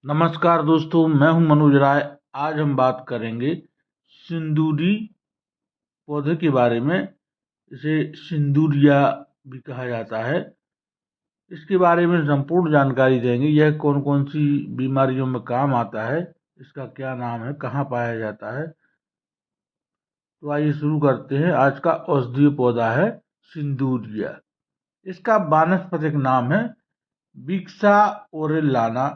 नमस्कार दोस्तों, मैं हूं मनोज राय। आज हम बात करेंगे सिंदूरी पौधे के बारे में। इसे सिंदूरिया भी कहा जाता है। इसके बारे में संपूर्ण जानकारी देंगे। यह कौन कौन सी बीमारियों में काम आता है, इसका क्या नाम है, कहाँ पाया जाता है। तो आइए शुरू करते हैं। आज का औषधीय पौधा है सिंदूरिया। इसका वानस्पतिक नाम है विक्सा ओरेलाना।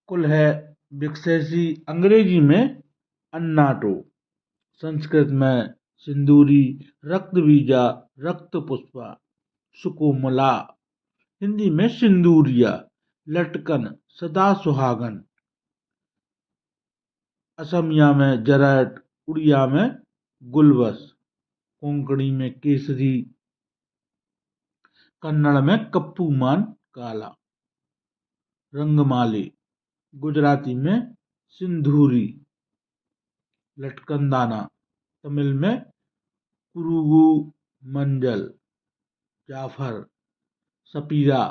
कुल है विक्सेसी, अंग्रेजी में अन्नाटो, संस्कृत में सिंदूरी, रक्तबीजा, रक्तपुष्पा, सुकोमला, हिंदी में सिंदूरिया, लटकन, सदा सुहागन, असमिया में जरट, उड़िया में गुलबस, कोंकणी में केसरी, कन्नड़ में कप्पूमान काला, रंगमाली, गुजराती में सिंधूरी, लटकनदाना, तमिल में कुरुगु मंजल, जाफर, सपीरा,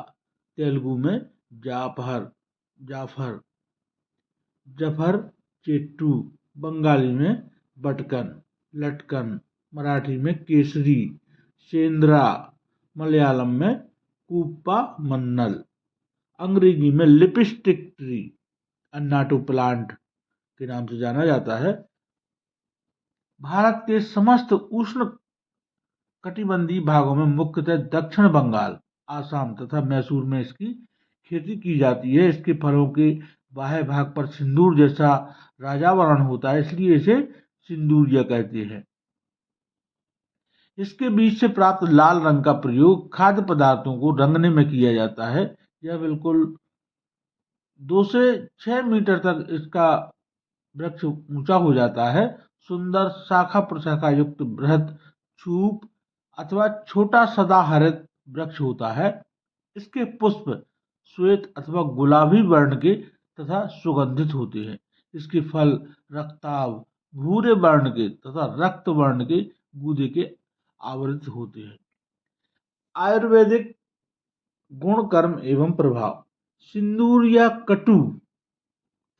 तेलुगु में जाफर, जफर चेट्टू, बंगाली में बटकन, लटकन, मराठी में केसरी, सेंद्रा, मलयालम में कूपा मन्नल, अंग्रेजी में लिपस्टिक ट्री, अन्नाटो प्लांट के नाम से जाना जाता है। भारत के समस्त उष्ण कटिबंधीय भागों में, मुख्यतः दक्षिण बंगाल, आसाम तथा मैसूर में इसकी खेती की जाती है। इसके फलों के बाह्य भाग पर सिंदूर जैसा राजावरण होता है, इसलिए इसे सिंदूरिया कहते हैं। इसके बीज से प्राप्त लाल रंग का प्रयोग खाद्य पदार्थों को रंगने में किया जाता है। यह बिल्कुल 2 से 6 मीटर तक इसका वृक्ष ऊंचा हो जाता है। सुंदर शाखा प्रशाखा युक्त बृहद छूप अथवा छोटा सदाहरित वृक्ष होता है। इसके पुष्प श्वेत अथवा गुलाबी वर्ण के तथा सुगंधित होते हैं। इसके फल रक्ताभ, भूरे वर्ण के तथा रक्त वर्ण के गूदे के आवृत होते हैं। आयुर्वेदिक गुण, कर्म एवं प्रभाव। सिंदूरिया कटु,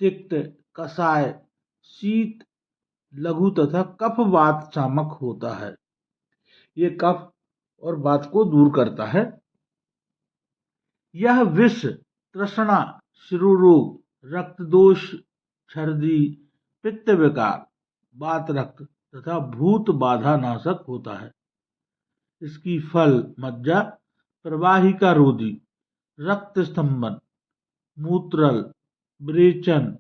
तिक्त, कषाय, शीत, लघु तथा कफ वात शामक होता है। ये कफ और वात को दूर करता है। यह विष, तृष्णा, शिरोरोग, रक्तदोष, छर्दी, पित्त विकार, वात रक्त तथा भूत बाधा नाशक होता है। इसकी फल मज्जा, प्रवाहिका रोधी, रक्त स्तंभन, मूत्रल, विरेचन,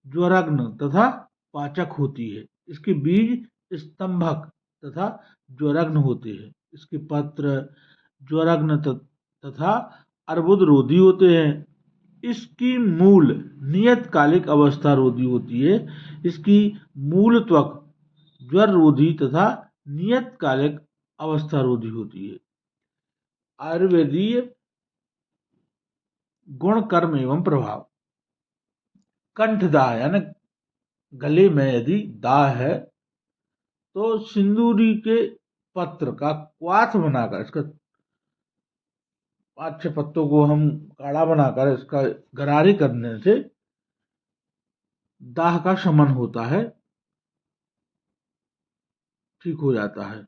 ज्वरग्न तथा पाचक होती है। इसके बीज स्तंभक तथा ज्वरग्न होते हैं। इसके पत्र ज्वरग्न तथा अर्बुद रोधी होते हैं। इसकी मूल नियतकालिक अवस्था रोधी होती है। इसकी मूल त्वक ज्वर रोधी तथा नियतकालिक अवस्था रोधी होती है। आयुर्वेदीय गुण, कर्म एवं प्रभाव। कंठदाह यानी गले में यदि दाह है तो सिंदूरी के पत्र का क्वाथ बनाकर, इसका 5-6 पत्तों को हम काढ़ा बनाकर इसका गरारे करने से दाह का शमन होता है, ठीक हो जाता है।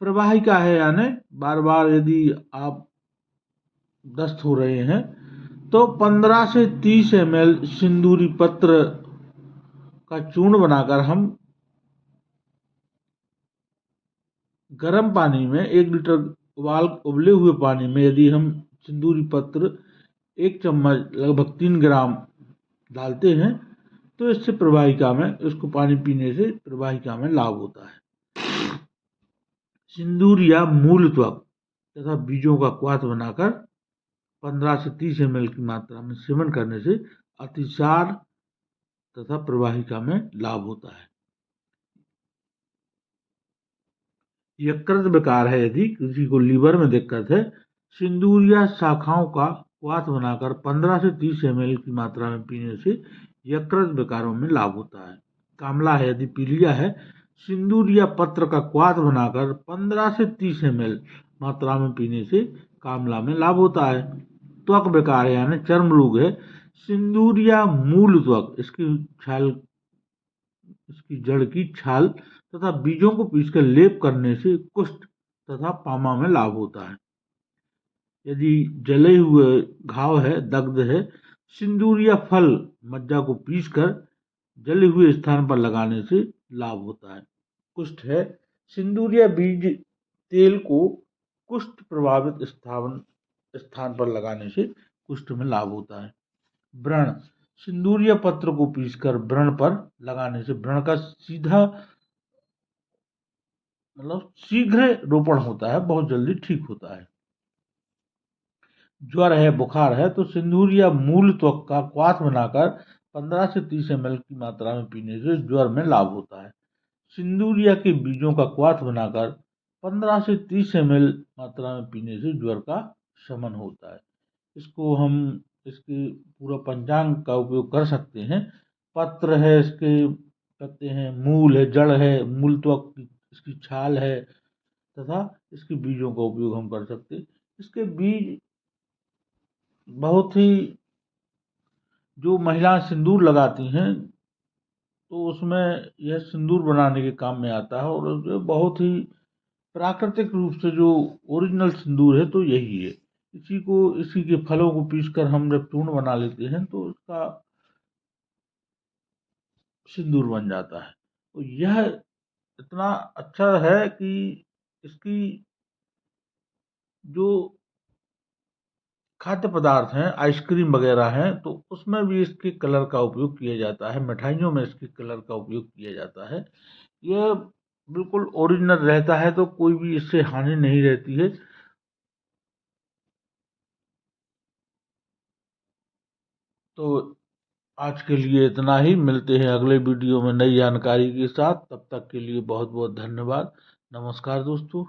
प्रवाहिका है यानी बार बार यदि आप दस्त हो रहे हैं तो 15 से 30 ml सिंदूरी पत्र का चूर्ण बनाकर हम गर्म पानी में 1 लीटर उबले हुए पानी में यदि हम सिंदूरी पत्र 1 चम्मच लगभग 3 ग्राम डालते हैं तो इससे प्रवाहिका में, इसको पानी पीने से प्रवाहिका में लाभ होता है। सिंदूरिया मूल त्वक तथा बीजों का क्वाथ बनाकर 15 से 30 ml की मात्रा में सेवन करने से अतिसार तथा प्रवाहिका में लाभ होता है। यकृत विकार है, यदि किसी को लीवर में दिक्कत है, सिंदूरिया शाखाओं का क्वाथ बनाकर 15 से 30 ml की मात्रा में पीने से यकृत विकारों में लाभ होता है। कामला है, यदि पीलिया है, सिंदूरिया पत्र का क्वाथ बनाकर 15 से 30 ml मात्रा में पीने से कामला में लाभ होता है। त्वक विकार है यानी चर्म रोग है। सिंदूरिया मूल त्वक, इसकी जड़ की छाल तथा बीजों को पीसकर लेप करने से कुष्ठ तथा पामा में लाभ होता है। यदि जले हुए घाव है, दग्ध है, सिंदूरिया फल मज्जा को पीसकर जले हुए स्थान पर लगाने से लाभ होता है। कुष्ठ है, सिंदूरिया बीज तेल को कुष्ठ प्रभावित स्थान पर लगाने से कुष्ठ में लाभ होता है। व्रण, सिंदूरिया पत्र को पीसकर व्रण पर लगाने से व्रण का सीधा शीघ्र रोपण होता है, बहुत जल्दी ठीक होता है। ज्वर है, बुखार है तो सिंदूरिया मूल त्वक का क्वाथ बनाकर 15 से 30 ml की मात्रा में पीने से ज्वर में लाभ होता है। सिंदूरिया के बीजों का क्वाथ बनाकर 15 से 30 ml मात्रा में पीने से ज्वर का शमन होता है। इसके पूरा पंचांग का उपयोग कर सकते हैं। पत्र है, इसके पत्ते हैं, मूल है, जड़ है, मूल त्वक इसकी छाल है तथा इसके बीजों का उपयोग हम कर सकते हैं। इसके बीज बहुत ही, जो महिलाएं सिंदूर लगाती हैं तो उसमें यह सिंदूर बनाने के काम में आता है और जो बहुत ही प्राकृतिक रूप से जो ओरिजिनल सिंदूर है तो यही है। इसी के फलों को पीसकर हम जब चूर्ण बना लेते हैं तो उसका सिंदूर बन जाता है। तो यह इतना अच्छा है कि इसकी जो खाद्य पदार्थ हैं, आइसक्रीम वगैरह हैं, तो उसमें भी इसके कलर का उपयोग किया जाता है, मिठाइयों में इसके कलर का उपयोग किया जाता है। यह बिल्कुल ओरिजिनल रहता है तो कोई भी इससे हानि नहीं रहती है। तो आज के लिए इतना ही, मिलते हैं अगले वीडियो में नई जानकारी के साथ। तब तक के लिए बहुत बहुत धन्यवाद। नमस्कार दोस्तों।